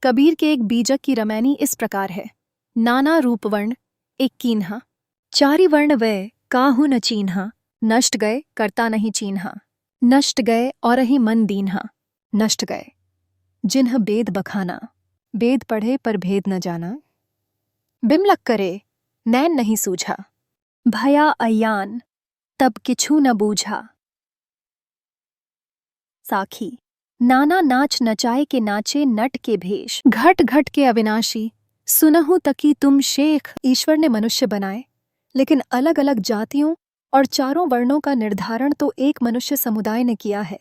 कबीर के एक बीजक की रमैनी इस प्रकार है। नाना रूप वर्ण एक कीन्हा, चारि वर्ण वै काहू न चीन्हा, नष्ट गए करता नहीं चीन्हा, नष्ट गए और ही मन दीन्हा, नष्ट गए जिन्ह बेद बखाना, बेद पढ़े पर भेद न जाना, बिमलक करे नैन नहीं सूझा, भया अयान तब किछु न बूझा। साखी नाना नाच नचाए के नाचे नट के भेष, घट घट के अविनाशी, सुनहु तकी तुम शेख। ईश्वर ने मनुष्य बनाए, लेकिन अलग अलग जातियों और चारों वर्णों का निर्धारण तो एक मनुष्य समुदाय ने किया है,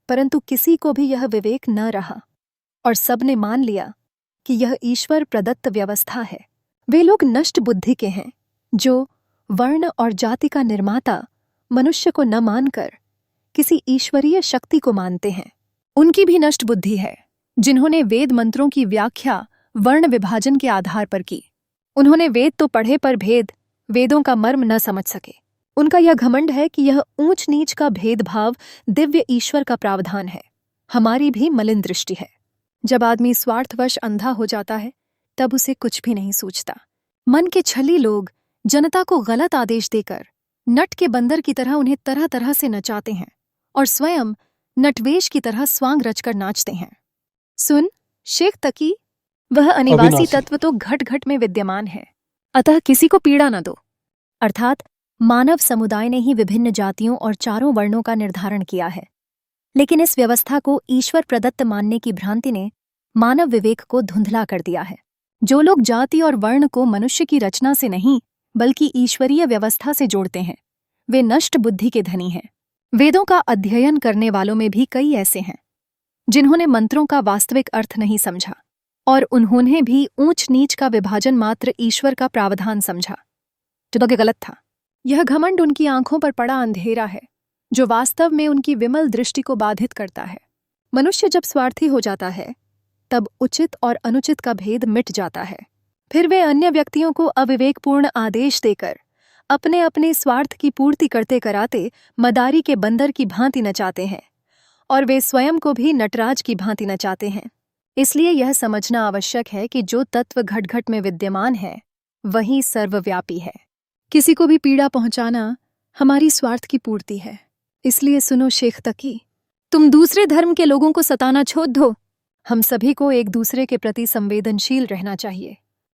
परंतु किसी को भी यह विवेक न रहा और सबने मान लिया कि यह ईश्वर प्रदत्त व्यवस्था है। वे लोग नष्ट बुद्धि के हैं जो वर्ण और जाति का निर्माता मनुष्य को न मानकर किसी ईश्वरीय शक्ति को मानते हैं। उनकी भी नष्ट बुद्धि है जिन्होंने वेद मंत्रों की व्याख्या वर्ण विभाजन के आधार पर की। उन्होंने वेद तो पढ़े पर भेद वेदों का मर्म न समझ सके। उनका यह घमंड है कि यह ऊंच नीच का भेदभाव दिव्य ईश्वर का प्रावधान है। हमारी भी मलिन दृष्टि है। जब आदमी स्वार्थवश अंधा हो जाता है तब उसे कुछ भी नहीं सूझता। मन के छली लोग जनता को गलत आदेश देकर नट के बंदर की तरह उन्हें तरह तरह से नचाते हैं और स्वयं नटवेश की तरह स्वांग रचकर नाचते हैं। सुन शेख तकी, वह अनिवासी तत्व तो घट घट में विद्यमान है, अतः किसी को पीड़ा न दो। अर्थात मानव समुदाय ने ही विभिन्न जातियों और चारों वर्णों का निर्धारण किया है, लेकिन इस व्यवस्था को ईश्वर प्रदत्त मानने की भ्रांति ने मानव विवेक को धुंधला कर दिया है। जो लोग जाति और वर्ण को मनुष्य की रचना से नहीं बल्कि ईश्वरीय व्यवस्था से जोड़ते हैं, वे नष्ट बुद्धि के धनी हैं। वेदों का अध्ययन करने वालों में भी कई ऐसे हैं जिन्होंने मंत्रों का वास्तविक अर्थ नहीं समझा और उन्होंने भी ऊंच नीच का विभाजन मात्र ईश्वर का प्रावधान समझा, जो कि गलत था। यह घमंड उनकी आंखों पर पड़ा अंधेरा है जो वास्तव में उनकी विमल दृष्टि को बाधित करता है। मनुष्य जब स्वार्थी हो जाता है तब उचित और अनुचित का भेद मिट जाता है। फिर वे अन्य व्यक्तियों को अविवेकपूर्ण आदेश देकर अपने अपने स्वार्थ की पूर्ति करते कराते मदारी के बंदर की भांति नचाते हैं और वे स्वयं को भी नटराज की भांति नचाते हैं। इसलिए यह समझना आवश्यक है कि जो तत्व घट घट में विद्यमान है वही सर्वव्यापी है। किसी को भी पीड़ा पहुंचाना हमारी स्वार्थ की पूर्ति है। इसलिए सुनो शेख तकी, तुम दूसरे धर्म के लोगों को सताना छोड़ दो। हम सभी को एक दूसरे के प्रति संवेदनशील रहना चाहिए।